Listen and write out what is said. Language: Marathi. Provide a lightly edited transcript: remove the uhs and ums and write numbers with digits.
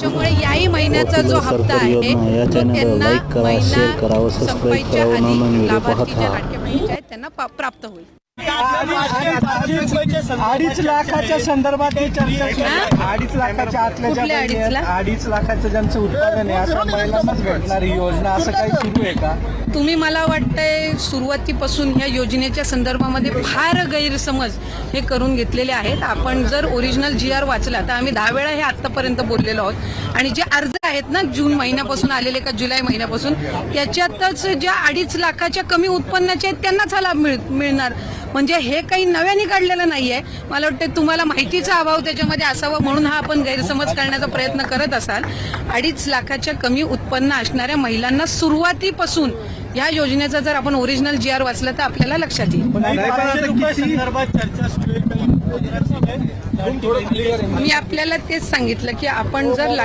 त्याच्यामुळे याही महिन्याचा जो हप्ता आहे तो त्यांना महिना संपायच्या आधी लाभार्थी ज्या लाडक्या बहिणीच्या आहेत त्यांना प्राप्त होईल. 2.5 लाखाच्या संदर्भात ही चर्चा 2.5 लाखाच्या आतल्या ज्या 2.5 लाखाचं ज्यांचं उत्पादन आहे अशा महिलांनाच भेटणारी योजना असं काही सुरू आहे का? तुम्ही मला वाटतंय सुरुवातीपासून ह्या योजनेच्या संदर्भामध्ये फार गैरसमज हे करून घेतलेले आहेत. आपण जर ओरिजिनल GR वाचला तर आम्ही 10 वेळा हे आतापर्यंत बोललेलो आहोत आणि जे अर्ज आहेत ना जून महिन्यापासून आलेले का जुलै महिन्यापासून त्याच्यातच ज्या 2.5 लाखाच्या कमी उत्पन्नाचे आहेत त्यांनाच हा लाभ मिळणार. म्हणजे हे काही नव्याने काढलेलं नाहीये. मला वाटतं तुम्हाला माहितीचा अभाव त्याच्यामध्ये असावा म्हणून हा आपण गैरसमज करण्याचा प्रयत्न करत असाल. 2.5 लाखाच्या कमी उत्पन्न असणाऱ्या महिलांना सुरुवातीपासून या योजनेचा जर आपण ओरिजिनल GR वाचला तर आपल्याला लक्षात येईल. मी आपल्याला तेच सांगितलं की आपण जर